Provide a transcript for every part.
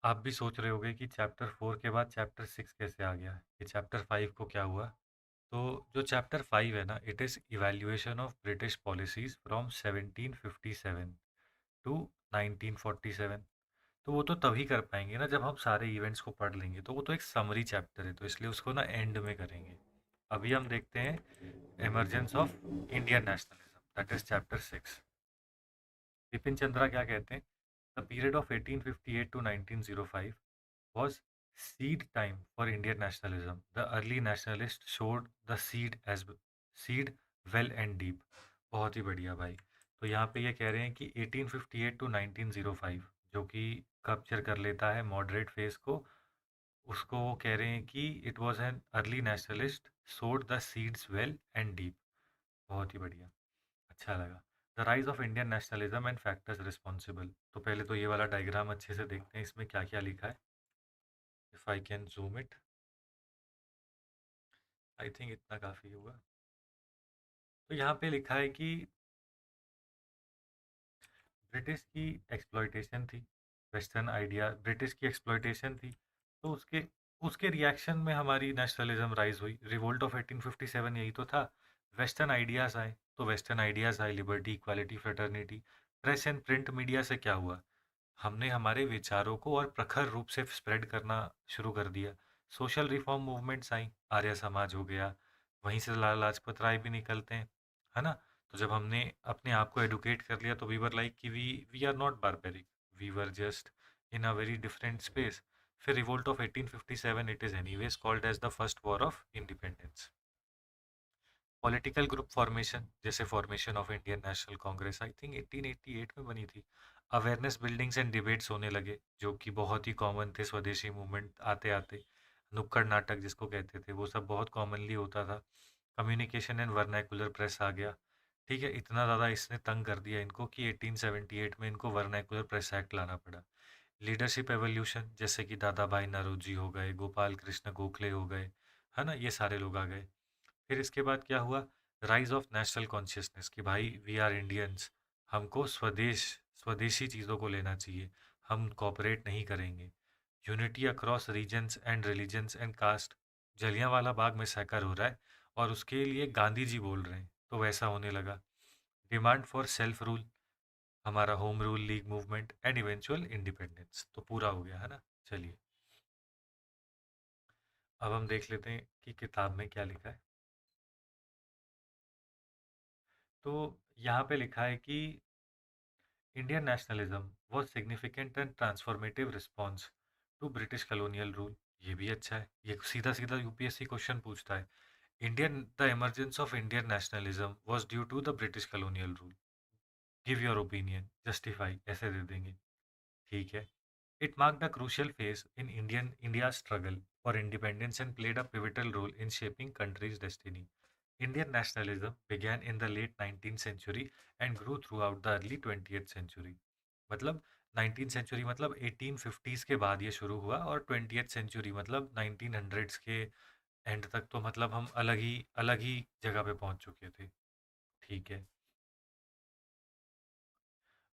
आप भी सोच रहे होगे कि चैप्टर 4 के बाद चैप्टर 6 कैसे आ गया? ये चैप्टर 5 को क्या हुआ? तो जो चैप्टर 5 है ना, it is evaluation of British policies from 1757 to 1947। तो वो तो तभी कर पाएँगे ना जब हम सारे इवेंट्स को पढ़ लेंगे, तो वो तो एक समरी चैप्टर है, तो इसलिए उसको ना एंड में करेंगे। अभी हम देखते हैं emergence of Indian nationalism, that is chapter 6। Bipin Chandra क्या कहते हैं? The period of 1858 to 1905 was seed time for Indian nationalism. The early nationalists showed the seed well and deep. बहुत ही बढ़िया भाई। तो यहाँ पे ये कह रहे हैं कि 1858 टू 1905 जो कि कैप्चर कर लेता है मॉडरेट फेज को, उसको वो कह रहे हैं कि it was an early nationalist sowed the seeds well and deep. बहुत ही बढ़िया, अच्छा लगा। The rise of Indian nationalism and factors responsible. तो पहले तो ये वाला डायग्राम अच्छे से देखते हैं, इसमें क्या क्या लिखा है। If I can zoom it, I think इतना काफ़ी होगा। तो यहाँ पे लिखा है कि ब्रिटिश की एक्सप्लॉइटेशन थी, वेस्टर्न आइडिया ब्रिटिश की एक्सप्लॉइटेशन थी, तो उसके उसके रिएक्शन में हमारी नेशनलिज्म राइज हुई। रिवोल्ट ऑफ 1857 यही तो था। वेस्टर्न आइडियाज़ आए, तो वेस्टर्न आइडियाज़ आए, liberty, equality, fraternity. Press and print media से क्या हुआ? हमने हमारे विचारों को और प्रखर रूप से स्प्रेड करना शुरू कर दिया। सोशल रिफॉर्म मूवमेंट्स आई, आर्य समाज हो गया, वहीं से लाला लाजपत राय भी निकलते हैं, है ना? तो जब हमने अपने आप को एडुकेट कर लिया तो वी वर लाइक कि we are not barbaric, we were just in a very different space. फिर revolt of 1857, it is anyways called as the first war of independence. Political group formation, जैसे formation of Indian National Congress, I think 1888 में बनी थी। Awareness buildings and debates होने लगे, जो कि बहुत ही कॉमन थे स्वदेशी मूवमेंट आते आते। नुक्कड़ नाटक जिसको कहते थे, वो सब बहुत कॉमनली होता था। कम्युनिकेशन एंड वर्नैकुलर प्रेस आ गया। ठीक है, इतना ज़्यादा इसने तंग कर दिया इनको कि 1878 में इनको वर्नैकुलर प्रेस एक्ट लाना पड़ा। लीडरशिप एवोल्यूशन, जैसे कि दादा भाई नौरोजी हो गए, गोपाल कृष्ण गोखले हो गए, है ना, ये सारे लोग आ गए। फिर इसके बाद क्या हुआ? राइज ऑफ नेशनल कॉन्शियसनेस, कि भाई वी आर इंडियंस, हमको स्वदेशी चीज़ों को लेना चाहिए, हम कॉपरेट नहीं करेंगे। Unity across regions and religions and caste, Jallianwala Bagh में सैकर हो रहा है और उसके लिए गांधी जी बोल रहे हैं, तो वैसा होने लगा। डिमांड फॉर सेल्फ रूल, हमारा home rule league movement and eventual independence, तो पूरा हो गया, है ना? चलिए, अब हम देख लेते हैं कि किताब में क्या लिखा है। तो यहाँ पे लिखा है कि Indian nationalism was significant and transformative response to British colonial rule. ये भी अच्छा है, ये सीधा सीधा यूपीएससी क्वेश्चन पूछता है। Indian the emergence of Indian nationalism was due to the British colonial rule. Give your opinion, justify, ऐसे दे देंगे। ठीक है। It marked a crucial phase in India struggle for independence and played a pivotal role in shaping country's destiny. Indian nationalism began in the late 19th century and grew throughout the early 20th century। मतलब 19th century मतलब 1850s के बाद ये शुरू हुआ, और 20th century मतलब 1900s के एंड तक तो मतलब हम अलग ही जगह पे पहुंच चुके थे। ठीक है।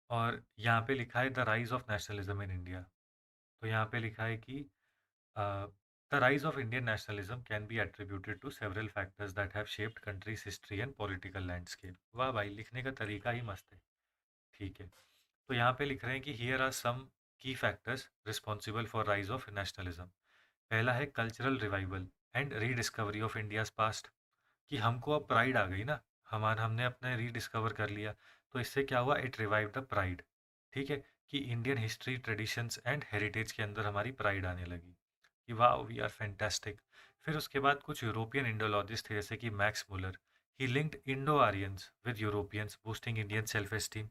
और यहाँ पे लिखा है the rise of nationalism in India. तो यहाँ पे लिखा है कि the rise of Indian nationalism can be attributed to several factors that have shaped country's history and political landscape. वाह भाई, लिखने का तरीका ही मस्त है। ठीक है। तो यहाँ पे लिख रहे हैं कि हियर आर सम की factors responsible for rise of nationalism. पहला है cultural revival and rediscovery of India's past, कि हमको अब प्राइड आ गई ना, हमने अपने रीडिस्कवर कर लिया। तो इससे क्या हुआ? It revive the pride. ठीक है, कि Indian history, traditions and heritage के अंदर हमारी प्राइड आने लगी कि वाह वी आर फैंटास्टिक। फिर उसके बाद कुछ यूरोपियन इंडोलॉजिस्ट थे जैसे कि Max Muller. He linked Indo Aryans with Europeans boosting Indian self esteem.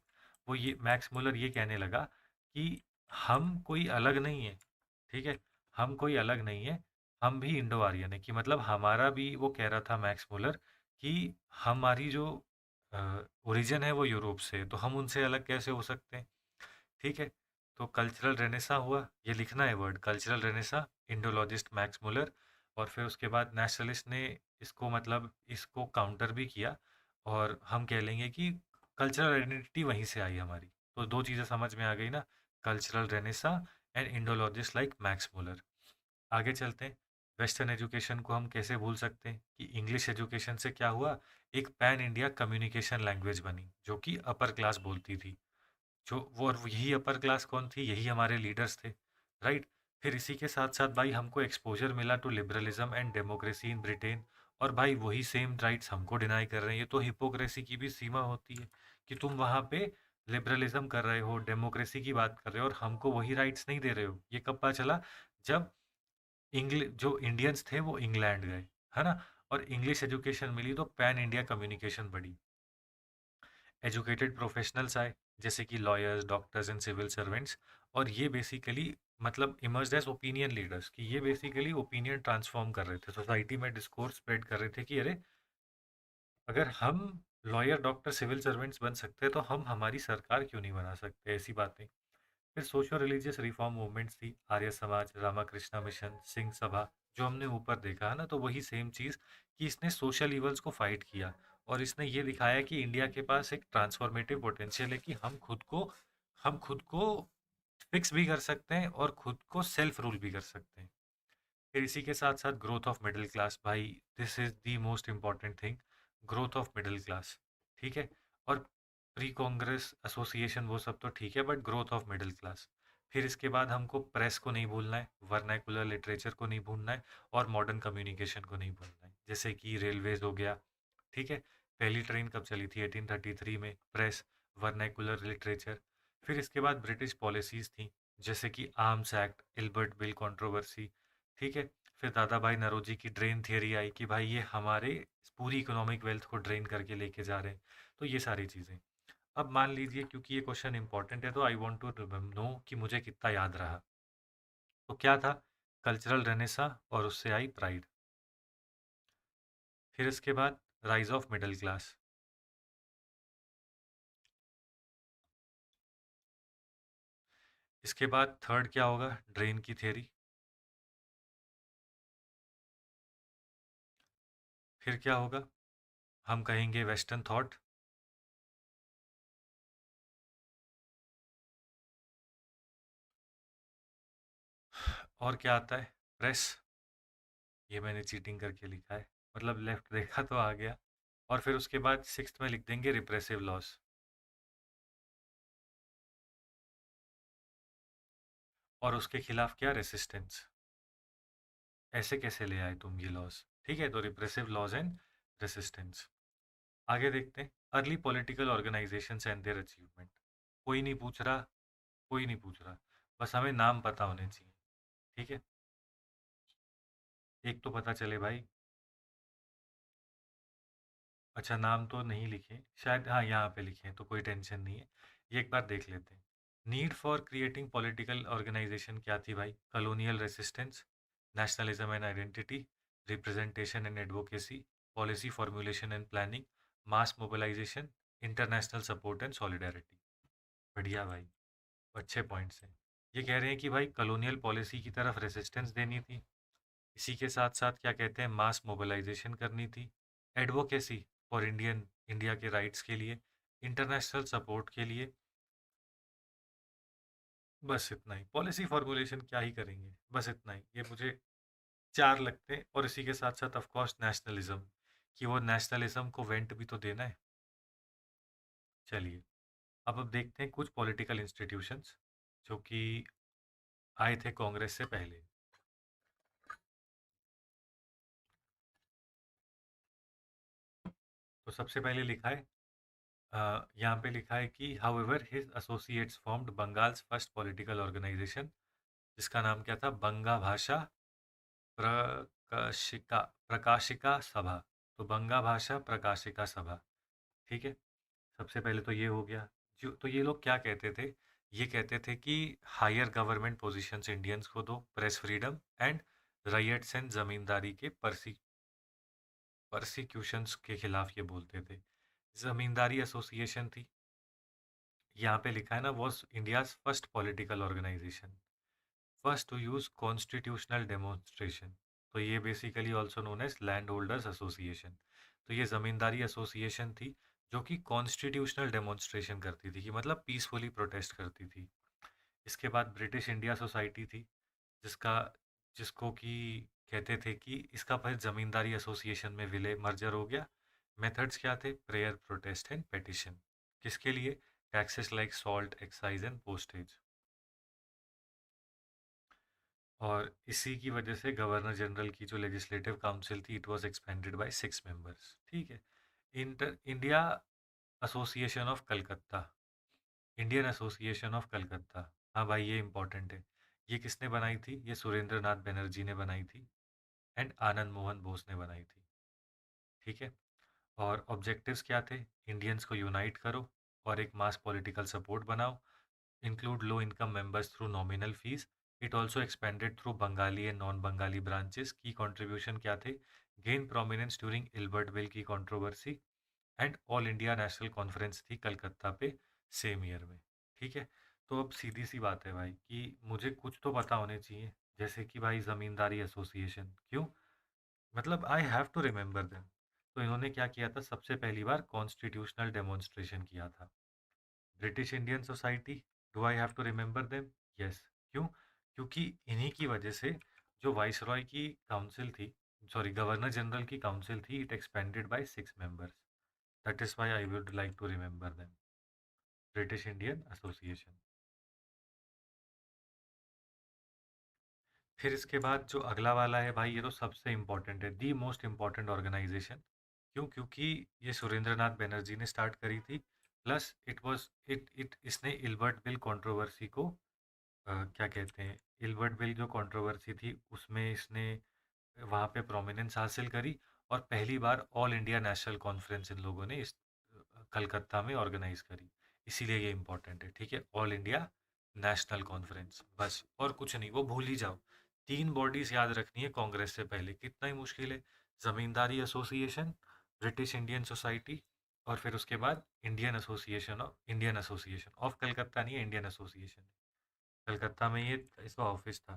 वो ये मैक्स मुलर ये कहने लगा कि हम कोई अलग नहीं है। ठीक है, हम कोई अलग नहीं है, हम भी इंडो आर्यन है, कि मतलब हमारा भी, वो कह रहा था मैक्स मुलर कि हमारी जो ओरिजिन है वो यूरोप से है, तो हम उनसे अलग कैसे हो सकते हैं। ठीक है। तो कल्चरल रेनेसा हुआ, ये लिखना है word, cultural Renaissance, Indologist Max Muller. और फिर उसके बाद नेशनलिस्ट ने इसको मतलब इसको काउंटर भी किया, और हम कह लेंगे कि कल्चरल आइडेंटिटी वहीं से आई हमारी। तो दो चीज़ें समझ में आ गई ना, cultural Renaissance and Indologist like Max Muller. आगे चलते हैं। वेस्टर्न एजुकेशन को हम कैसे भूल सकते हैं कि इंग्लिश एजुकेशन से क्या हुआ, एक पैन इंडिया कम्युनिकेशन लैंग्वेज बनी जो कि अपर क्लास बोलती थी। जो वो, और यही अपर क्लास कौन थी, यही हमारे लीडर्स थे, राइट। फिर इसी के साथ साथ भाई हमको एक्सपोजर मिला to liberalism and democracy in Britain. और भाई वही सेम राइट्स हमको डिनाई कर रहे हैं। ये तो हिपोक्रेसी की भी सीमा होती है कि तुम वहाँ पे लिबरलिज्म कर रहे हो, डेमोक्रेसी की बात कर रहे हो, और हमको वही राइट्स नहीं दे रहे हो। ये कब पता चला, जब जो इंडियंस थे वो इंग्लैंड गए, है ना, और इंग्लिश एजुकेशन मिली तो पैन इंडिया कम्युनिकेशन बढ़ी। एजुकेटेड प्रोफेशनल्स आए, जैसे कि lawyers, doctors and civil servants. और ये बेसिकली मतलब इमर्ज्ड एज ओपिनियन लीडर्स, कि ये बेसिकली ओपिनियन ट्रांसफॉर्म कर रहे थे, सोसाइटी में डिस्कोर्स स्प्रेड कर रहे थे कि अरे, अगर हम लॉयर, डॉक्टर, सिविल सर्वेंट्स बन सकते हैं तो हम हमारी सरकार क्यों नहीं बना सकते, ऐसी बातें। फिर सोशो रिलीजियस रिफॉर्म मूवमेंट्स थी, आर्य समाज, रामाकृष्णा मिशन, सिंह सभा। जो हमने ऊपर देखा है ना, तो वही सेम चीज़, कि इसने सोशल इवल्स को फाइट किया, और इसने ये दिखाया कि इंडिया के पास एक ट्रांसफॉर्मेटिव पोटेंशियल है, कि हम खुद को फिक्स भी कर सकते हैं और खुद को सेल्फ रूल भी कर सकते हैं। फिर इसी के साथ साथ ग्रोथ ऑफ मिडिल क्लास, भाई this is the most important thing, growth of middle class, ठीक है। और प्री कांग्रेस एसोसिएशन वो सब तो ठीक है, but growth of middle class. फिर इसके बाद हमको प्रेस को नहीं भूलना है, वर्नाकुलर लिटरेचर को नहीं भूलना है, और मॉडर्न कम्युनिकेशन को नहीं भूलना है, जैसे कि रेलवेज हो गया, ठीक है। पहली ट्रेन कब चली थी, 1833 में, प्रेस, वर्नाकुलर लिटरेचर। फिर इसके बाद ब्रिटिश पॉलिसीज़ थी, जैसे कि arms act, Ilbert bill controversy, ठीक है। फिर दादा भाई नौरोजी की ड्रेन थियरी आई, कि भाई ये हमारे पूरी इकोनॉमिक वेल्थ को ड्रेन करके लेके जा रहे हैं। तो ये सारी चीज़ें। अब मान लीजिए, क्योंकि ये क्वेश्चन इंपॉर्टेंट है, तो आई वांट टू नो कि मुझे कितना याद रहा। तो क्या था, कल्चरल रेनेसा, और उससे आई प्राइड। फिर इसके बाद राइज ऑफ मिडिल क्लास। इसके बाद थर्ड क्या होगा, ड्रेन की थ्योरी। फिर क्या होगा, हम कहेंगे वेस्टर्न थॉट। और क्या आता है, प्रेस। ये मैंने चीटिंग करके लिखा है, मतलब लेफ्ट देखा तो आ गया। और फिर उसके बाद सिक्स्थ में लिख देंगे रिप्रेसिव लॉस। और उसके खिलाफ क्या, रेसिस्टेंस। ऐसे कैसे ले आए तुम ये लॉस, ठीक है, तो रिप्रेसिव लॉज एंड रेसिस्टेंस। आगे देखते हैं, early political organisation and their achievement. कोई नहीं पूछ रहा, कोई नहीं पूछ रहा, बस हमें नाम पता होने चाहिए, ठीक है। एक तो पता चले भाई। अच्छा, नाम तो नहीं लिखे शायद, हाँ यहाँ पे लिखे हैं, तो कोई टेंशन नहीं है। ये एक बार देख लेते हैं। Need for creating political organisation क्या थी भाई, colonial resistance, nationalism and identity, representation and advocacy, policy formulation and planning, mass mobilisation, international support and solidarity. बढ़िया भाई, अच्छे पॉइंट्स हैं। ये कह रहे हैं कि भाई कॉलोनियल पॉलिसी की तरफ रेसिस्टेंस देनी थी, इसी के साथ साथ क्या कहते हैं, मास मोबिलाइजेशन करनी थी, एडवोकेसी फॉर इंडिया के राइट्स के लिए, इंटरनेशनल सपोर्ट के लिए। बस इतना ही, पॉलिसी फॉर्मुलेशन क्या ही करेंगे, बस इतना ही, ये मुझे चार लगते हैं। और इसी के साथ साथ ऑफ कोर्स नेशनलिज्म, कि वो नेशनलिज्म को वेंट भी तो देना है। चलिए, अब देखते हैं कुछ पॉलिटिकल इंस्टीट्यूशंस जो कि आए थे कांग्रेस से पहले। तो सबसे पहले लिखा है, यहाँ पे लिखा है कि however his associates formed Bengal's first political organisation, जिसका नाम क्या था, बंगा भाषा प्रकाशिका प्रकाशिका सभा। तो बंगा भाषा प्रकाशिका सभा, ठीक है। सबसे पहले तो ये हो गया। जो तो ये लोग क्या कहते थे, ये कहते थे कि हायर गवर्नमेंट पोजीशंस इंडियंस को दो, press freedom and rights and zamindari के परसिक्यूशंस के खिलाफ ये बोलते थे। जमींदारी एसोसिएशन थी, यहाँ पे लिखा है ना, was India's first political organisation, first to use constitutional demonstration. तो ये basically also known as land holders association. तो ये ज़मींदारी एसोसिएशन थी जो कि कॉन्स्टिट्यूशनल डेमोन्स्ट्रेशन करती थी, कि मतलब पीसफुली प्रोटेस्ट करती थी। इसके बाद ब्रिटिश इंडिया सोसाइटी थी, जिसका जिसको कि कहते थे कि इसका फिर ज़मींदारी एसोसिएशन में विलय मर्जर हो गया। मेथड्स क्या थे? Prayer, protest and petition. किसके लिए? Taxes like salt, excise and postage. और इसी की वजह से गवर्नर जनरल की जो लेजिस्लेटिव काउंसिल थी, it was expanded by 6 members. ठीक है। India association of Calcutta, Indian association of Calcutta. हाँ भाई, ये इंपॉर्टेंट है। ये किसने बनाई थी? ये सुरेंद्र नाथ बनर्जी ने बनाई थी एंड आनंद मोहन बोस ने बनाई थी। ठीक है। और ऑब्जेक्टिव्स क्या थे? इंडियंस को यूनाइट करो और एक मास पॉलिटिकल सपोर्ट बनाओ, include low income members through nominal fees. It also expanded through Bengali and non Bengali branches. की कंट्रीब्यूशन क्या थे? Gain prominence during Ilbert bill की controversy and all India national conference थी कलकत्ता पे सेम ईयर में। ठीक है। तो अब सीधी सी बात है भाई कि मुझे कुछ तो पता होने चाहिए, जैसे कि भाई ज़मींदारी एसोसिएशन क्यों, मतलब I have to remember them. तो इन्होंने क्या किया था? सबसे पहली बार कॉन्स्टिट्यूशनल डेमोन्स्ट्रेशन किया था। British Indian society, do I have to remember them? Yes. क्यों? क्योंकि इन्हीं की वजह से जो वाइसरॉय की काउंसिल थी, सॉरी गवर्नर जनरल की काउंसिल थी, it expanded by 6 members. That is why I would like to remember them. British Indian association. फिर इसके बाद जो अगला वाला है भाई, ये तो सबसे इम्पोर्टेंट है, दी मोस्ट इम्पोर्टेंट ऑर्गेनाइजेशन। क्यों? क्योंकि ये सुरेंद्र नाथ बनर्जी ने स्टार्ट करी थी, plus it was it it इसने इल्बर्ट बिल कंट्रोवर्सी को क्या कहते हैं, इल्बर्ट बिल जो कंट्रोवर्सी थी उसमें इसने वहाँ पे प्रोमिनेंस हासिल करी। और पहली बार ऑल इंडिया नेशनल कॉन्फ्रेंस इन लोगों ने इस कलकत्ता में ऑर्गेनाइज करी। इसीलिए ये इंपॉर्टेंट है। ठीक है, ऑल इंडिया नेशनल कॉन्फ्रेंस, बस और कुछ नहीं, वो भूल ही जाओ। 3 बॉडीज याद रखनी है कांग्रेस से पहले, कितना ही मुश्किल है। जमींदारी एसोसिएशन, ब्रिटिश इंडियन सोसाइटी, और फिर उसके बाद इंडियन एसोसिएशन ऑफ कलकत्ता, नहीं है इंडियन एसोसिएशन। कलकत्ता में ये इसका ऑफिस था।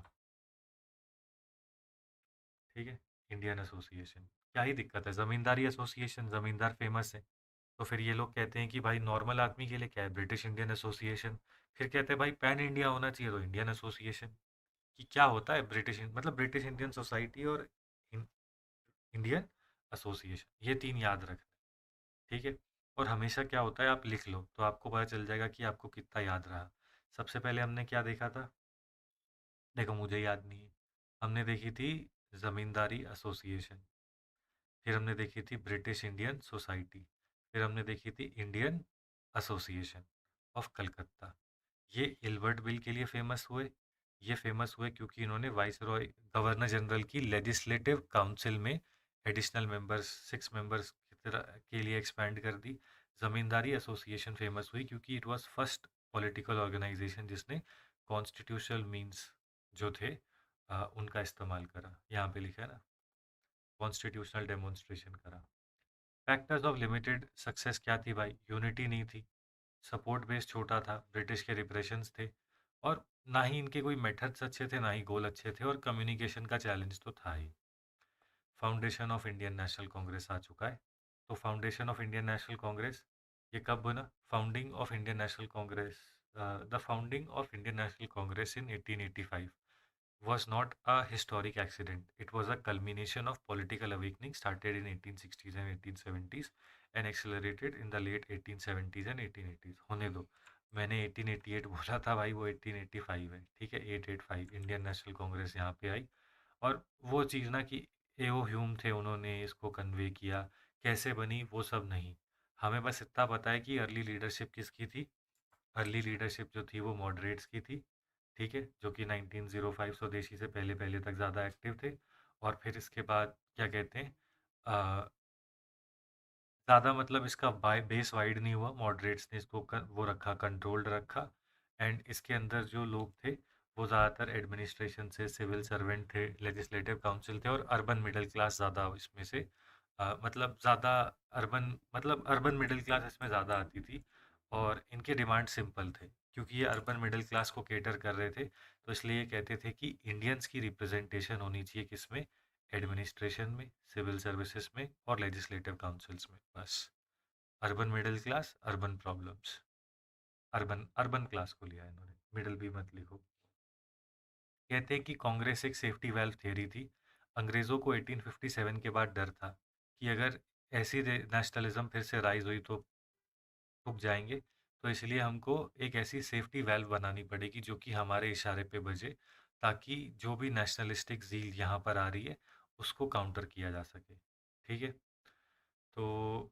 ठीक है, इंडियन एसोसिएशन। क्या ही दिक्कत है? ज़मींदारी एसोसिएशन, ज़मींदार फेमस है। तो फिर ये लोग कहते हैं कि भाई नॉर्मल आदमी के लिए क्या है? British Indian association. फिर कहते हैं भाई पैन इंडिया होना चाहिए, तो इंडियन एसोसिएशन। कि क्या होता है ब्रिटिश, मतलब ब्रिटिश इंडियन सोसाइटी और इंडियन एसोसिएशन, ये 3 याद रखना। ठीक है। और हमेशा क्या होता है, आप लिख लो तो आपको पता चल जाएगा कि आपको कितना याद रहा। सबसे पहले हमने क्या देखा था? देखो मुझे याद नहीं है। हमने देखी थी ज़मींदारी एसोसिएशन, फिर हमने देखी थी ब्रिटिश इंडियन सोसाइटी, फिर हमने देखी थी इंडियन एसोसिएशन ऑफ कलकत्ता। ये इल्बर्ट बिल के लिए फेमस हुए। ये फेमस हुए क्योंकि इन्होंने वाइसरॉय गवर्नर जनरल की लेजिस्लेटिव काउंसिल में एडिशनल मेंबर्स 6 मेंबर्स की तरह के लिए एक्सपैंड कर दी। ज़मींदारी एसोसिएशन फेमस हुई क्योंकि it was first political organisation जिसने कॉन्स्टिट्यूशनल मींस जो थे उनका इस्तेमाल करा। यहाँ पे लिखा है ना, कॉन्स्टिट्यूशनल डेमोन्स्ट्रेशन करा। फैक्टर्स ऑफ लिमिटेड सक्सेस क्या थी भाई? यूनिटी नहीं थी, सपोर्ट बेस छोटा था, ब्रिटिश के रिप्रेशंस थे, और ना ही इनके कोई मेथड्स अच्छे थे, ना ही गोल अच्छे थे, और कम्युनिकेशन का चैलेंज तो था ही। Foundation of Indian National Congress आ चुका है। तो foundation of Indian National Congress ये कब बना? Founding of Indian National Congress, the founding of Indian National Congress in 1885 was not a historic accident. It was a culmination of political awakening started in 1860s and 1870s and accelerated in the late 1870s and 1880s. होने दो, मैंने 1888 बोला था भाई, वो 1885 है। ठीक है, 885 इंडियन नेशनल कांग्रेस यहाँ पे आई। और वो चीज़ ना कि एओ ह्यूम थे, उन्होंने इसको कन्वे किया, कैसे बनी वो सब नहीं। हमें बस इतना पता है कि अर्ली लीडरशिप किसकी थी। अर्ली लीडरशिप जो थी वो मॉडरेट्स की थी। ठीक है, जो कि 1905 स्वदेशी से पहले पहले तक ज़्यादा एक्टिव थे। और फिर इसके बाद क्या कहते हैं, ज़्यादा मतलब इसका बेस वाइड नहीं हुआ, मॉडरेट्स ने इसको वो रखा, कंट्रोल्ड रखा। एंड इसके अंदर जो लोग थे वो ज़्यादातर एडमिनिस्ट्रेशन से, सिविल सर्वेंट थे, लेजिस्लेटिव काउंसिल थे, और अर्बन मिडिल क्लास ज़्यादा इसमें से मतलब ज़्यादा अर्बन मिडिल क्लास इसमें ज़्यादा आती थी। और इनके डिमांड सिंपल थे, क्योंकि ये अर्बन मिडिल क्लास को केटर कर रहे थे, तो इसलिए ये कहते थे कि इंडियंस की रिप्रेजेंटेशन होनी चाहिए किसमें? एडमिनिस्ट्रेशन में, सिविल सर्विसेज में, और लेजिस्लेटिव काउंसिल्स में, बस। Urban middle class, urban problems, urban urban class को लिया इन्होंने। मिडल भी मत लिखो। कहते हैं कि कांग्रेस एक सेफ्टी वेल्व थ्योरी थी। अंग्रेज़ों को 1857 के बाद डर था कि अगर ऐसी नेशनलिज्म फिर से राइज हुई तो रुक जाएंगे, तो इसलिए हमको एक ऐसी सेफ्टी वेल्व बनानी पड़ेगी जो कि हमारे इशारे पे बजे, ताकि जो भी नेशनलिस्टिक ज़ील यहाँ पर आ रही है उसको काउंटर किया जा सके। ठीक है, तो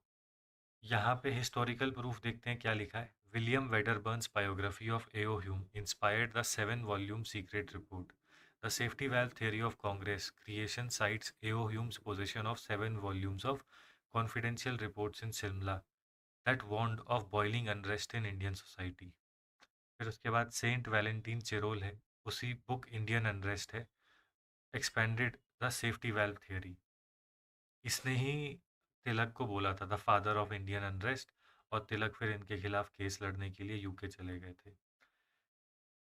यहाँ पे हिस्टोरिकल प्रूफ देखते हैं क्या लिखा है। William Wedderburn's biography of AO Hume inspired the 7 volume secret report. The safety valve theory of Congress creation cites A.O. Hume's possession of 7 volumes of confidential reports in Simla that warned of boiling unrest in Indian society। फिर उसके बाद Saint Valentine Chirol है, उसी book Indian unrest है, expanded the safety valve theory. इसने ही तिलक को बोला था the father of Indian unrest, और तिलक फिर इनके खिलाफ केस लड़ने के लिए यूके चले गए थे।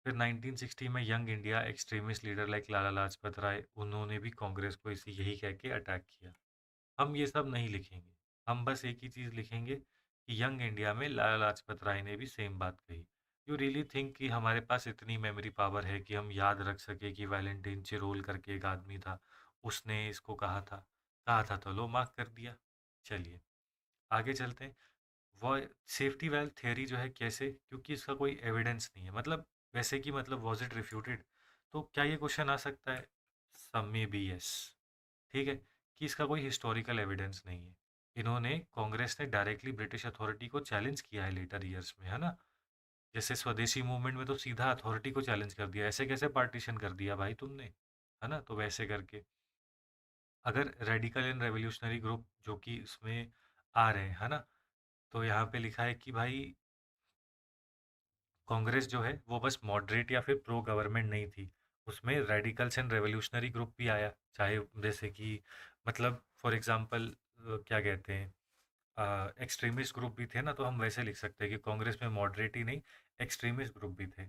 फिर 1960 में Young India extremist leader like Lala Lajpat Rai, उन्होंने भी कांग्रेस को इसी यही कह के अटैक किया। हम ये सब नहीं लिखेंगे, हम बस एक ही चीज़ लिखेंगे कि यंग इंडिया में लाला लाजपत राय ने भी सेम बात कही। यू रियली थिंक कि हमारे पास इतनी मेमोरी पावर है कि हम याद रख सके कि वैलेंटाइन चिरोल करके एक आदमी था, उसने इसको कहा था तो लो मार्क कर दिया। चलिए आगे चलते हैं। वो सेफ्टी वेल्व थ्योरी जो है कैसे, क्योंकि इसका कोई एविडेंस नहीं है, मतलब वैसे कि मतलब वॉज इट रिफ्यूटेड, तो क्या ये क्वेश्चन आ सकता है? सम में बी यस। ठीक है, कि इसका कोई हिस्टोरिकल एविडेंस नहीं है। इन्होंने कांग्रेस ने डायरेक्टली ब्रिटिश अथॉरिटी को चैलेंज किया है लेटर ईयर्स में, है ना। जैसे स्वदेशी मूवमेंट में तो सीधा अथॉरिटी को चैलेंज कर दिया, ऐसे कैसे पार्टीशन कर दिया भाई तुमने, है ना। तो वैसे करके अगर रेडिकल एंड रेवोल्यूशनरी ग्रुप जो कि इसमें आ रहे हैं, है ना, तो यहाँ पे लिखा है कि भाई कांग्रेस जो है वो बस मॉडरेट या फिर प्रो गवर्नमेंट नहीं थी, उसमें रेडिकल्स एंड रेवोल्यूशनरी ग्रुप भी आया, चाहे जैसे कि मतलब फॉर एग्जांपल क्या कहते हैं, एक्सट्रीमिस्ट ग्रुप भी थे ना, तो हम वैसे लिख सकते हैं कि कांग्रेस में मॉडरेट ही नहीं, एक्सट्रीमिस्ट ग्रुप भी थे।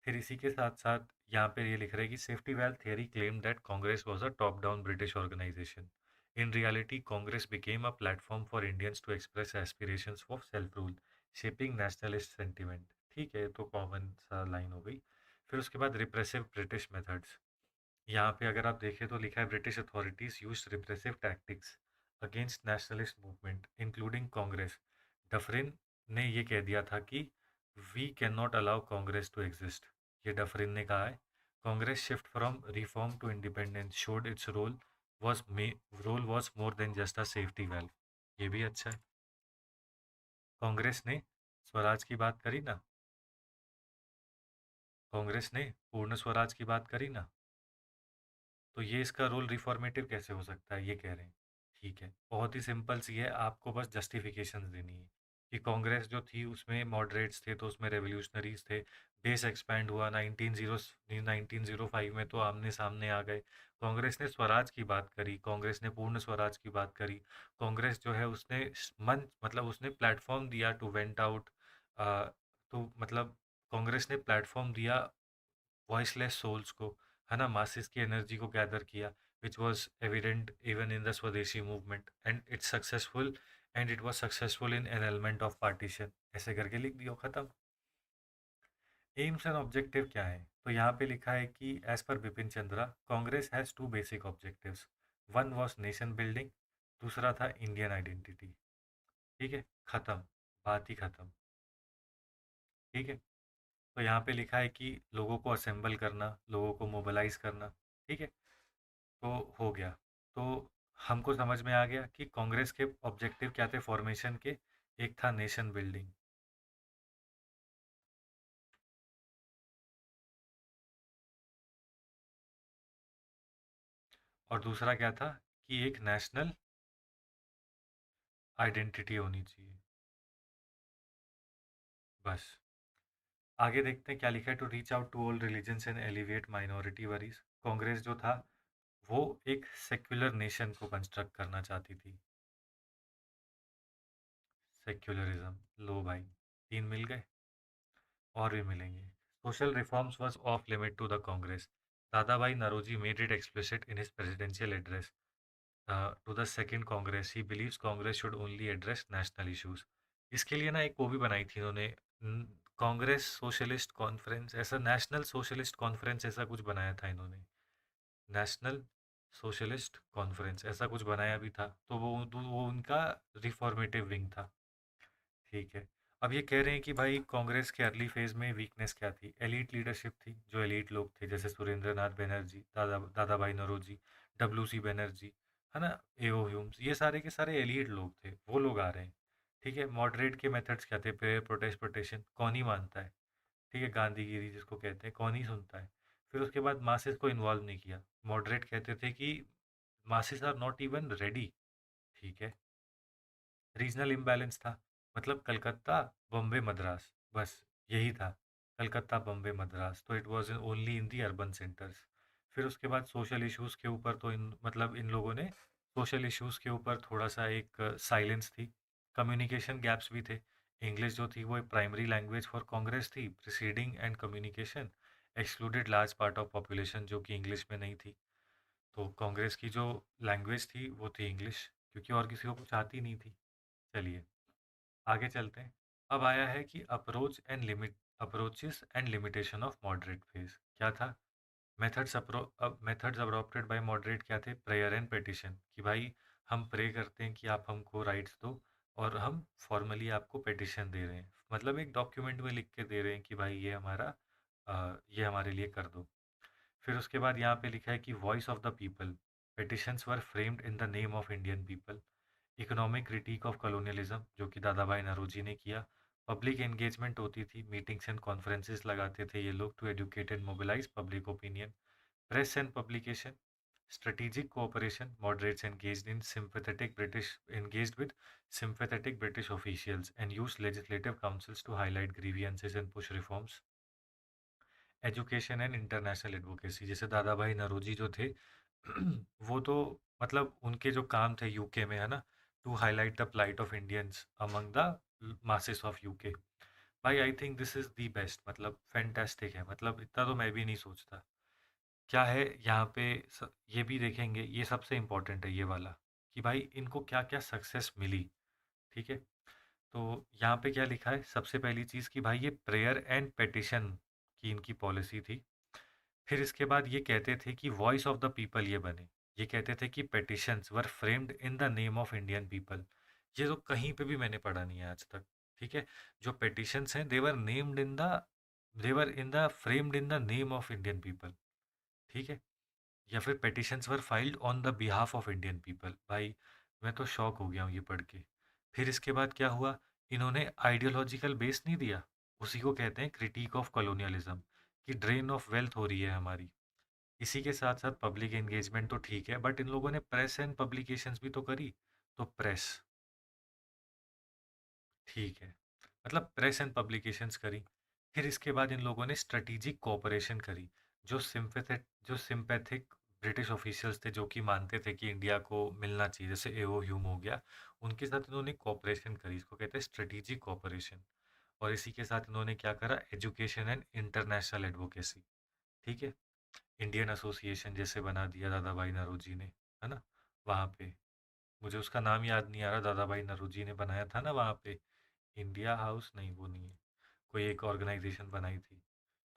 फिर इसी के साथ साथ यहाँ पे ये लिख रहे हैं कि safety valve theory claim that Congress was a top down British organisation. In reality Congress became a platform for Indians to express aspirations for self rule, shaping nationalist sentiment. ठीक है, तो कॉमन सा लाइन हो गई। फिर उसके बाद रिप्रेसिव ब्रिटिश मेथड्स, यहाँ पे अगर आप देखें तो लिखा है British authorities use repressive tactics against nationalist movement including Congress. Dufferin ने ये कह दिया था कि we can not allow Congress to exist, ये डफरिन ने कहा है। Congress shift from reform to independence showed its was role was more than just a safety valve. ये भी अच्छा है। कांग्रेस ने स्वराज की बात करी ना, कांग्रेस ने पूर्ण स्वराज की बात करी ना, तो ये इसका रोल रिफॉर्मेटिव कैसे हो सकता है, ये कह रहे हैं। ठीक है, बहुत ही सिंपल सी है, आपको बस जस्टिफिकेशन देनी है कि कांग्रेस जो थी उसमें मॉडरेट्स थे तो उसमें रेवोल्यूशनरीज थे, बेस एक्सपैंड हुआ 1905 में तो आमने सामने आ गए। कांग्रेस ने स्वराज की बात करी, कांग्रेस ने पूर्ण स्वराज की बात करी, कांग्रेस जो है उसने मंच मतलब उसने प्लेटफॉर्म दिया टू वेंट आउट, तो मतलब कांग्रेस ने प्लेटफॉर्म दिया वॉइसलेस सोल्स को, है ना, मासिस की एनर्जी को गैदर किया, which was evident even in the swadeshi movement and its successful, and it was successful in an element of partition, ऐसे करके लिख दिया, खत्म। एम्स एंड ऑब्जेक्टिव क्या है, तो यहाँ पे लिखा है कि as per Bipin Chandra Congress has 2 basic objectives. One was nation building, दूसरा था इंडियन आइडेंटिटी। ठीक है, खत्म, बात ही खत्म। ठीक है, तो यहाँ पे लिखा है कि लोगों को असेंबल करना, लोगों को मोबिलाइज करना। ठीक है, तो हो गया। तो हमको समझ में आ गया कि कांग्रेस के ऑब्जेक्टिव क्या थे फॉर्मेशन के। एक था नेशन बिल्डिंग, और दूसरा क्या था कि एक नेशनल आइडेंटिटी होनी चाहिए। बस आगे देखते हैं क्या लिखा है। To reach out to all religions and alleviate minority worries, Congress जो था वो एक सेक्युलर नेशन को कंस्ट्रक्ट करना चाहती थी। सेक्युलरिज्म, लो भाई, 3 मिल गए, और भी मिलेंगे। Social reforms was off limit to the Congress. Dadabhai Naoroji made it explicit in his presidential address to the second Congress, he believes Congress should only address national issues. इसके लिए ना एक वो भी बनाई थी इन्होंने, कांग्रेस सोशलिस्ट कॉन्फ्रेंस, ऐसा नेशनल सोशलिस्ट कॉन्फ्रेंस ऐसा कुछ बनाया था इन्होंने। नेशनल सोशलिस्ट कॉन्फ्रेंस ऐसा कुछ बनाया भी था, तो वो उनका रिफॉर्मेटिव विंग था। ठीक है। अब ये कह रहे हैं कि भाई कांग्रेस के अर्ली फेज में वीकनेस क्या थी? एलीट लीडरशिप थी, जो एलीट लोग थे जैसे सुरेंद्र नाथ बनर्जी, दादा भाई नौरोजी, डब्ल्यू सी बनर्जी, है ना, एओ ह्यूम्स, ये सारे के सारे एलीट लोग थे, वो लोग आ रहे हैं। ठीक है। मॉडरेट के मेथड्स क्या थे? प्रेयर, प्रोटेस्ट, प्रोटेशन, कौन ही मानता है? ठीक है, गांधीगिरी जिसको कहते हैं, कौन ही सुनता है? फिर उसके बाद मासेस को इन्वॉल्व नहीं किया। मॉडरेट कहते थे कि masses are not even ready. ठीक है। रीजनल इम्बैलेंस था, मतलब कलकत्ता, बॉम्बे, मद्रास, बस यही था। कलकत्ता, बॉम्बे, मद्रास, तो it was only in the urban centres. फिर उसके बाद सोशल इश्यूज़ के ऊपर तो इन लोगों ने सोशल इश्यूज़ के ऊपर थोड़ा सा एक साइलेंस थी। कम्युनिकेशन गैप्स भी थे। इंग्लिश जो थी वो एक प्राइमरी लैंग्वेज फॉर कांग्रेस थी। Preceding and communication excluded large part of population जो कि इंग्लिश में नहीं थी। तो कांग्रेस की जो लैंग्वेज थी वो थी इंग्लिश, क्योंकि और किसी को कुछ आती नहीं थी। चलिए आगे चलते हैं। अब आया है कि approaches and limitation of moderate phase क्या था? मेथड्स अडॉप्टेड बाय मॉडरेट क्या थे? प्रेयर एंड पेटिशन, कि भाई हम प्रे करते हैं कि आप हमको राइट्स दो, और हम फॉर्मली आपको पेटिशन दे रहे हैं, मतलब एक डॉक्यूमेंट में लिख के दे रहे हैं कि भाई ये हमारे लिए कर दो। फिर उसके बाद यहाँ पे लिखा है कि voice of the people, petitions were framed in the name of Indian people. Economic critic of colonialism जो कि दादा भाई नौरोजी ने किया। पब्लिक एंगेजमेंट होती थी, मीटिंग्स एंड कॉन्फ्रेंसेस लगाते थे ये लोग to educate and mobilise public opinion. Press and publication, strategic cooperation, moderates engaged with sympathetic British officials and used legislative councils to highlight grievances and push reforms. Education and international advocacy, जैसे दादा भाई नौरोजी जो थे वो तो मतलब उनके जो काम थे यूके में, है ना, to highlight the plight of Indians among the masses of UK. भाई I think this is the best, मतलब फैंटास्टिक है, मतलब इतना तो मैं भी नहीं सोचता। क्या है यहाँ पे ये भी देखेंगे, ये सबसे इम्पोर्टेंट है ये वाला, कि भाई इनको क्या क्या सक्सेस मिली। ठीक है। तो यहाँ पे क्या लिखा है? सबसे पहली चीज़ कि भाई ये प्रेयर एंड पेटिशन की इनकी पॉलिसी थी। फिर इसके बाद ये कहते थे कि वॉइस ऑफ द पीपल ये बने। ये कहते थे कि petitions were framed in the name of Indian people. ये तो कहीं पे भी मैंने पढ़ा नहीं है आज तक। ठीक है। जो पेटिशंस हैं they were in the framed in the name of Indian people. ठीक है। या फिर petitions were filed on the behalf of Indian people. भाई मैं तो शॉक हो गया हूँ ये पढ़ के। फिर इसके बाद क्या हुआ? इन्होंने आइडियोलॉजिकल बेस नहीं दिया। उसी को कहते हैं क्रिटिक ऑफ कॉलोनियलिज्म, कि ड्रेन ऑफ वेल्थ हो रही है हमारी। इसी के साथ साथ पब्लिक एंगेजमेंट तो ठीक है, बट इन लोगों ने प्रेस एंड पब्लिकेशंस भी तो करी। तो प्रेस ठीक है, मतलब प्रेस एंड पब्लिकेशंस करी। फिर इसके बाद इन लोगों ने स्ट्रेटेजिक कोऑपरेशन करी। जो सिंपैथिक ब्रिटिश ऑफिशियल्स थे जो कि मानते थे कि इंडिया को मिलना चाहिए, जैसे एओ ह्यूम हो गया, उनके साथ इन्होंने कोऑपरेशन करी। इसको कहते हैं स्ट्रेटेजिक कोऑपरेशन। और इसी के साथ इन्होंने क्या करा? Education and international advocacy. ठीक है। इंडियन एसोसिएशन जैसे बना दिया दादा भाई नौरोजी ने, है ना, वहाँ पे। मुझे उसका नाम याद नहीं आ रहा, दादा भाई नौरोजी ने बनाया था ना वहाँ पे। इंडिया हाउस नहीं, वो नहीं है, कोई एक ऑर्गेनाइजेशन बनाई थी।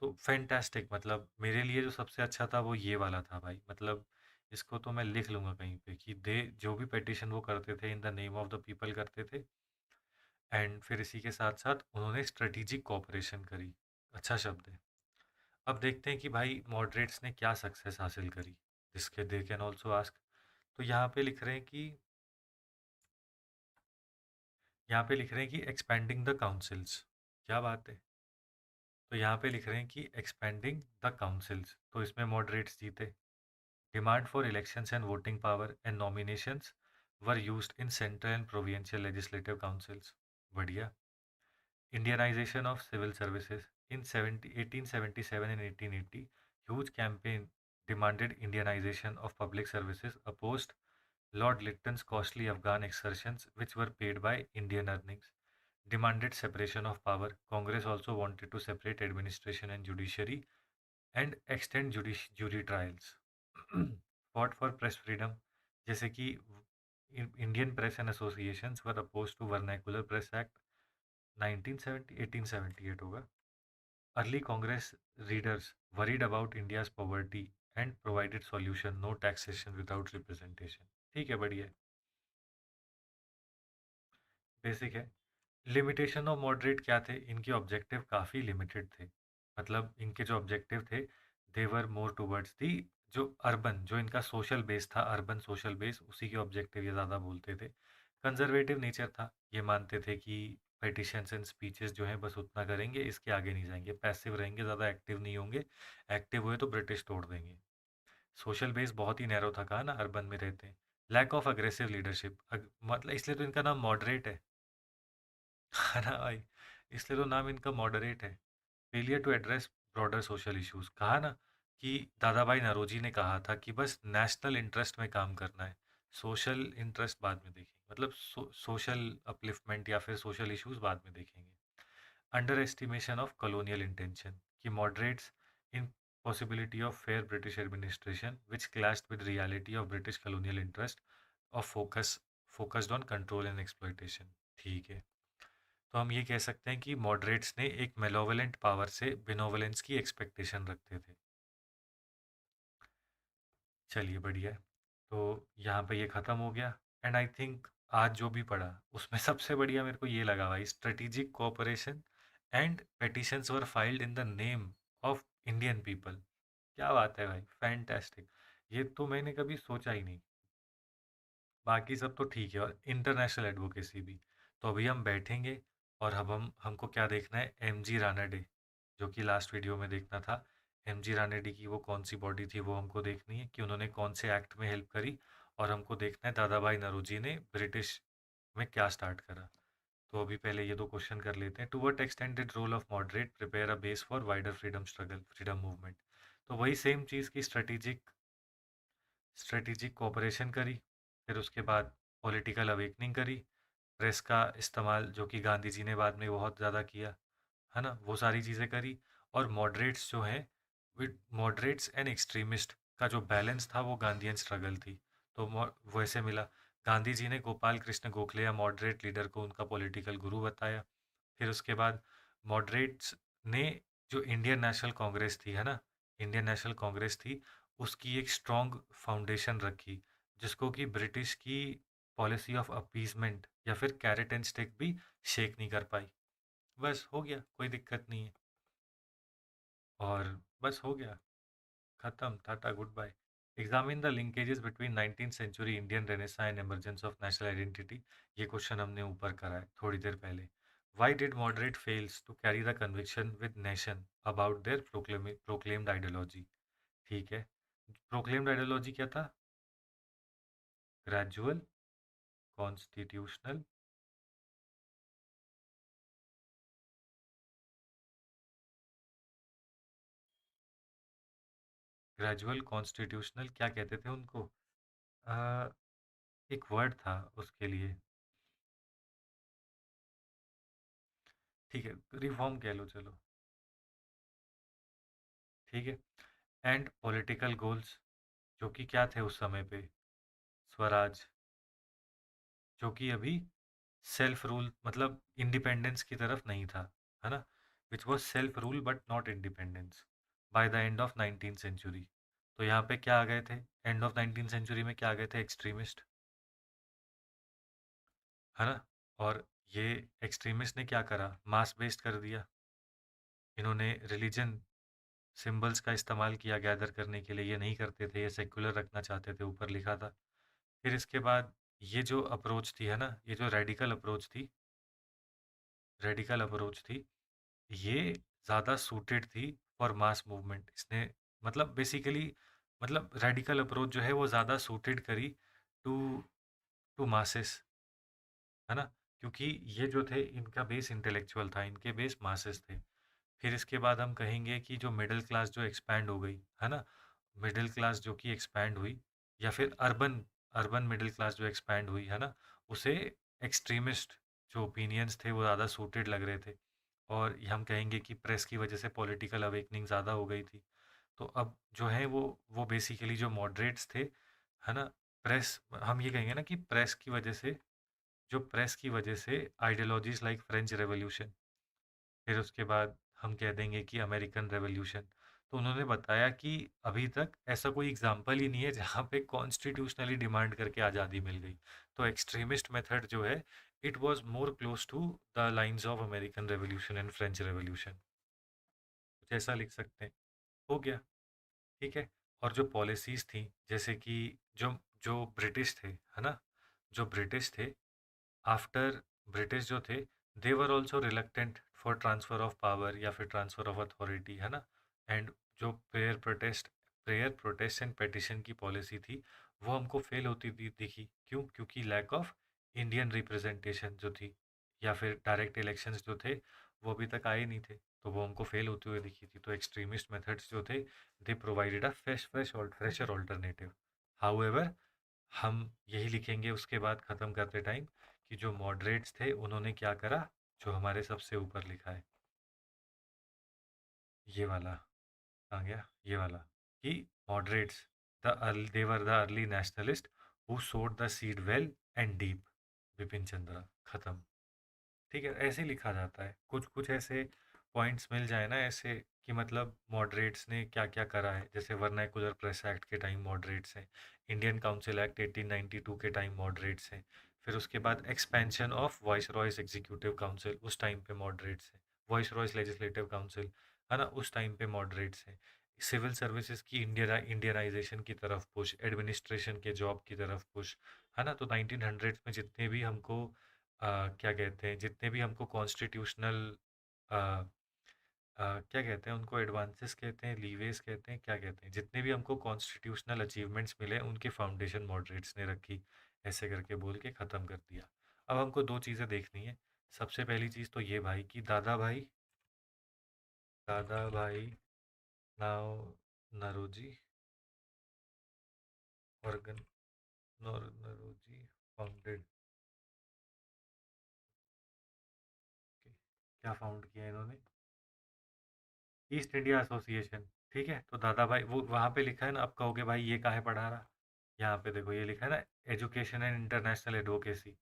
तो फैंटास्टिक, मतलब मेरे लिए जो सबसे अच्छा था वो ये वाला था भाई। मतलब इसको तो मैं लिख लूँगा कहीं पे कि दे जो भी पेटिशन वो करते थे इन the name of the people करते थे। एंड फिर इसी के साथ साथ उन्होंने स्ट्रेटेजिक कोऑपरेशन करी। अच्छा शब्द है। अब देखते हैं कि भाई मॉडरेट्स ने क्या सक्सेस हासिल करी, जिसके दे कैन ऑल्सो आस्क। तो यहाँ पे लिख रहे हैं कि एक्सपेंडिंग द काउंसिल्स। क्या बात है। तो यहाँ पे लिख रहे हैं कि एक्सपेंडिंग द काउंसिल्स, तो इसमें मॉडरेट्स जीते। Demand for elections and voting power and nominations were used in central and provincial legislative councils. बढ़िया। Indianization of civil services. In 1877 and 1880, huge campaign demanded Indianization of public services, opposed Lord Lytton's costly Afghan excursions, which were paid by Indian earnings, demanded separation of power. Congress also wanted to separate administration and judiciary and extend jury trials. Fought for press freedom, जैसे कि Indian Press and Associations were opposed to Vernacular Press Act. 1970 1878 होगा। Early Congress readers worried about India's poverty and provided solution, no taxation without representation. ठीक है, बढ़िया है, basic है। Limitation of moderate क्या थे? इनके ऑब्जेक्टिव काफ़ी लिमिटेड थे। मतलब इनके जो ऑब्जेक्टिव थे, they were more towards the जो अर्बन, जो इनका सोशल बेस था, अर्बन सोशल बेस, उसी के ऑब्जेक्टिव ये ज़्यादा बोलते थे। कंजर्वेटिव नेचर था, ये मानते थे कि पेटिशंस एंड स्पीचेस जो हैं बस उतना करेंगे, इसके आगे नहीं जाएंगे, पैसिव रहेंगे, ज़्यादा एक्टिव नहीं होंगे। एक्टिव हुए तो ब्रिटिश तोड़ देंगे। सोशल बेस बहुत ही नैरो था, कहा ना अर्बन में रहते हैं। लैक ऑफ अग्रेसिव लीडरशिप, मतलब इसलिए तो इनका नाम मॉडरेट है। है ना भाई, इसलिए तो नाम इनका मॉडरेट है। Failure to address broader social issues, कहा ना कि दादा भाई नौरोजी ने कहा था कि बस नेशनल इंटरेस्ट में काम करना है, सोशल इंटरेस्ट बाद में देखेंगे, मतलब सोशल अपलिफ्टमेंट या फिर सोशल इश्यूज बाद में देखेंगे। Underestimation of colonial intention, कि moderates in possibility of fair British administration which clashed with reality of British colonial interest of focused on control and exploitation। ठीक है, तो हम ये कह सकते हैं कि मॉडरेट्स ने एक मेलोवलेंट पावर से बिनोवलेंस की एक्सपेक्टेशन रखते थे। चलिए बढ़िया है। तो यहाँ पे ये ख़त्म हो गया। एंड आई थिंक आज जो भी पढ़ा उसमें सबसे बढ़िया मेरे को ये लगा भाई, strategic cooperation and petitions were filed in the name of Indian people. क्या बात है भाई, फैंटास्टिक। ये तो मैंने कभी सोचा ही नहीं। बाकी सब तो ठीक है, और इंटरनेशनल एडवोकेसी भी। तो अभी हम बैठेंगे और अब हमको क्या देखना है, एम जी रानडे, जो कि लास्ट वीडियो में देखना था। एम जी रानडे की वो कौन सी बॉडी थी वो हमको देखनी है, कि उन्होंने कौन से एक्ट में हेल्प करी। और हमको देखना है दादा भाई नौरोजी ने ब्रिटिश में क्या स्टार्ट करा। तो अभी पहले ये दो क्वेश्चन कर लेते हैं। To what extent did role of moderate prepare a base for wider freedom struggle, freedom movement? तो वही सेम चीज़ की स्ट्रेटेजिक कोऑपरेशन करी, फिर उसके बाद पॉलिटिकल अवेकनिंग करी, प्रेस का इस्तेमाल जो कि गांधी जी ने बाद में बहुत ज़्यादा किया, है ना, वो सारी चीज़ें करी। और मॉडरेट्स जो हैं, विद मॉडरेट्स एंड एक्सट्रीमिस्ट का जो बैलेंस था वो गांधीयन स्ट्रगल थी। तो वैसे मिला, गांधी जी ने गोपाल कृष्ण गोखले या मॉडरेट लीडर को उनका पॉलिटिकल गुरु बताया। फिर उसके बाद मॉडरेट्स ने जो इंडियन नेशनल कांग्रेस थी, है ना, इंडियन नेशनल कांग्रेस थी, उसकी एक स्ट्रॉन्ग फाउंडेशन रखी, जिसको कि ब्रिटिश की पॉलिसी ऑफ अपीजमेंट या फिर कैरेट एंड स्टिक भी शेक नहीं कर पाई। बस हो गया, कोई दिक्कत नहीं है। और बस हो गया, खत्म, tata good bye. Examine the linkages between 19th century Indian renaissance and emergence of national identity. ये क्वेश्चन हमने ऊपर करा है थोड़ी देर पहले। Why did moderate fails to carry the conviction with nation about their proclaimed ideology? ठीक है, प्रोक्लेम्ड आइडियोलॉजी क्या था? ग्रेजुअल कॉन्स्टिट्यूशनल, ग्रेजुअल कॉन्स्टिट्यूशनल क्या कहते थे उनको? आ, एक वर्ड था उसके लिए। ठीक है, रिफॉर्म कह लो चलो। ठीक है। एंड पॉलिटिकल गोल्स, जो कि क्या थे उस समय पे? स्वराज, जो कि अभी सेल्फ रूल मतलब इंडिपेंडेंस की तरफ नहीं था, है ना, which was self rule but not independence by the end of 19th century. तो यहाँ पे क्या आ गए थे? एंड ऑफ 19th सेंचुरी में क्या आ गए थे? एक्सट्रीमिस्ट, है ना। और ये एक्सट्रीमिस्ट ने क्या करा? मास बेस्ड कर दिया। इन्होंने रिलीजन सिंबल्स का इस्तेमाल किया गैदर करने के लिए, ये नहीं करते थे, ये सेक्युलर रखना चाहते थे, ऊपर लिखा था। फिर इसके बाद ये जो अप्रोच थी, है ना, ये जो रेडिकल अप्रोच थी, ये ज़्यादा सूटेड थी फॉर मास मूवमेंट। इसने मतलब बेसिकली, मतलब रेडिकल अप्रोच जो है वो ज़्यादा सूटेड करी टू टू मासेस, है ना, क्योंकि ये जो थे इनका बेस इंटेलेक्चुअल था, इनके बेस मासेस थे। फिर इसके बाद हम कहेंगे कि जो मिडिल क्लास जो एक्सपैंड हो गई, है ना, मिडिल क्लास जो कि एक्सपैंड हुई, या फिर अर्बन अर्बन मिडिल क्लास जो एक्सपैंड हुई, है ना, उसे एक्सट्रीमिस्ट जो ओपिनियंस थे वो ज़्यादा सूटेड लग रहे थे। और ये हम कहेंगे कि प्रेस की वजह से पॉलिटिकल अवेकनिंग ज़्यादा हो गई थी। तो अब जो है वो बेसिकली जो मॉडरेट्स थे, है ना, प्रेस, हम ये कहेंगे ना कि प्रेस की वजह से जो प्रेस की वजह से आइडियोलॉजीज लाइक फ्रेंच रेवोल्यूशन, फिर उसके बाद हम कह देंगे कि अमेरिकन रेवोल्यूशन, तो उन्होंने बताया कि अभी तक ऐसा कोई एग्जाम्पल ही नहीं है जहाँ पे कॉन्स्टिट्यूशनली डिमांड करके आज़ादी मिल गई। तो एक्सट्रीमिस्ट मेथड जो है, it was more close to the lines of American revolution and French revolution, कुछ ऐसा लिख सकते हैं। हो गया, ठीक है। और जो पॉलिसीज़ थी, जैसे कि जो जो ब्रिटिश थे, है ना, जो ब्रिटिश थे, आफ्टर ब्रिटिश जो थे, they were also reluctant for transfer of power या फिर ट्रांसफ़र ऑफ अथॉरिटी, है ना। एंड जो प्रेयर प्रोटेस्ट एंड पेटिशन की पॉलिसी थी, वो हमको फेल होती दिखी। क्यों? क्योंकि लैक ऑफ इंडियन रिप्रेजेंटेशन जो थी, या फिर डायरेक्ट इलेक्शंस जो थे, वो अभी तक आए नहीं थे, तो वो हमको फेल होते हुए दिखी थी। तो एक्सट्रीमिस्ट मेथड्स जो थे, दे provided a fresher alternative. However, हम यही लिखेंगे उसके बाद ख़त्म करते टाइम, कि जो मॉडरेट्स थे उन्होंने क्या करा, जो हमारे सबसे ऊपर लिखा है, ये वाला, कहाँ गया ये वाला, कि moderates, they were the early nationalist who sowed the seed well and deep, Bipin Chandra, खत्म। ठीक है, ऐसे ही लिखा जाता है। कुछ कुछ ऐसे पॉइंट्स मिल जाए ना ऐसे, कि मतलब मॉडरेट्स ने क्या क्या करा है, जैसे वर्नाकुलर प्रेस एक्ट के टाइम मॉडरेट्स हैं, इंडियन काउंसिल एक्ट 1892 के टाइम मॉडरेट्स हैं, फिर उसके बाद expansion of voice Royce executive council, उस टाइम पे मॉडरेट्स हैं, वॉइस रॉयस लेजिस्लेटिव काउंसिल, है ना, उस टाइम पे मॉडरेट्स हैं। सिविल सर्विसेज की इंडियनाइजेशन की तरफ पुश, एडमिनिस्ट्रेशन के जॉब की तरफ पुश, है ना। तो 1900 में जितने भी हमको क्या कहते हैं, जितने भी हमको कॉन्स्टिट्यूशनल क्या कहते हैं उनको, एडवांसेस कहते हैं, लीवेज कहते हैं, क्या कहते हैं, जितने भी हमको कॉन्स्टिट्यूशनल अचीवमेंट्स मिले, उनके फाउंडेशन मॉडरेट्स ने रखी। ऐसे करके बोल के ख़त्म कर दिया। अब हमको दो चीज़ें देखनी है। सबसे पहली चीज़ तो ये भाई, कि दादा भाई नाव नरोजी ऑर्गन नरोजी फाउंडेड, क्या फाउंड किया इन्होंने, ईस्ट इंडिया एसोसिएशन। ठीक है, तो दादा भाई, वो वहाँ पे लिखा है ना, अब कहोगे भाई ये काहे पढ़ा रहा, यहाँ पे देखो ये लिखा है ना, एजुकेशन एंड इंटरनेशनल एडवोकेसी।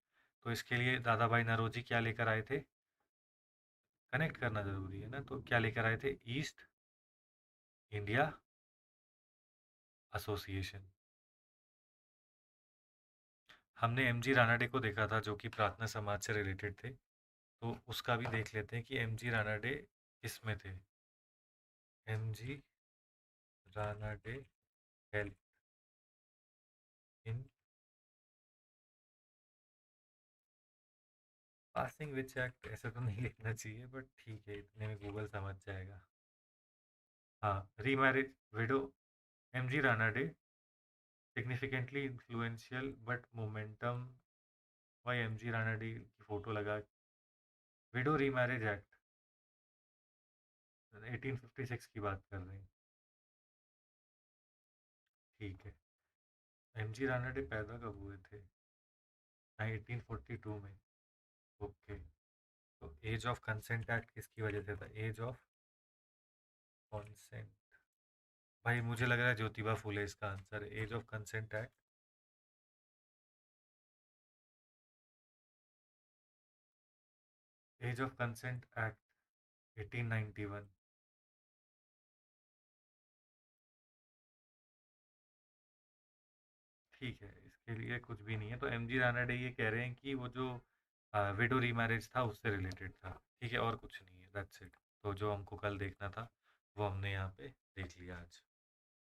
तो इसके लिए दादा भाई नरोजी क्या लेकर आए थे, कनेक्ट करना जरूरी है ना, तो क्या लेकर आए थे, ईस्ट इंडिया एसोसिएशन। हमने एम जी रानाडे को देखा था, जो कि प्रार्थना समाज से रिलेटेड थे, तो उसका भी देख लेते हैं कि एम जी रानाडे किस में थे। M G Ranade help in passing which act, ऐसे तो नहीं लिखना चाहिए, बट ठीक है, इतने में गूगल समझ जाएगा। हाँ, remarriage widow, M G Ranade significantly influential but momentum, why M G Ranade की फ़ोटो लगा, विडो रीमैरिज एक्ट 1856 की बात कर रहे हैं। ठीक है, एम जी रानाडे पैदा कब हुए थे, 1842 में। ओके, तो एज ऑफ कंसेंट एक्ट किसकी वजह से था, एज ऑफ कंसेंट, भाई मुझे लग रहा है ज्योतिबा फूले इसका आंसर है, age of consent act, age of consent act 1891। ठीक है, इसके लिए कुछ भी नहीं है, तो एम जी रानाडे ये कह रहे हैं कि वो जो विडो रीमैरिज था उससे रिलेटेड था। ठीक है, और कुछ नहीं है, दैट्स इट। तो जो हमको कल देखना था वो हमने यहाँ पे देख लिया आज।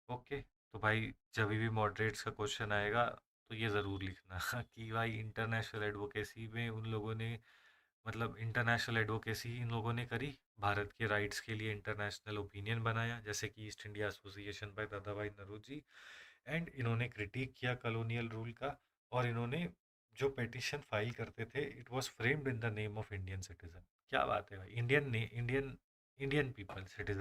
ओके, तो भाई जब भी मॉडरेट्स का क्वेश्चन आएगा तो ये ज़रूर लिखना कि भाई इंटरनेशनल एडवोकेसी में उन लोगों ने, मतलब इंटरनेशनल एडवोकेसी इन लोगों ने करी, भारत के राइट्स के लिए इंटरनेशनल ओपिनियन बनाया, जैसे कि ईस्ट इंडिया एसोसिएशन बाय दादा भाई नौरोजी, एंड इन्होंने क्रिटिक किया कॉलोनियल रूल का, और इन्होंने जो पिटिशन फाइल करते थे, it was framed in the name of Indian citizen. क्या बात है भाई, इंडियन ने इंडियन इंडियन पीपल सिटीजन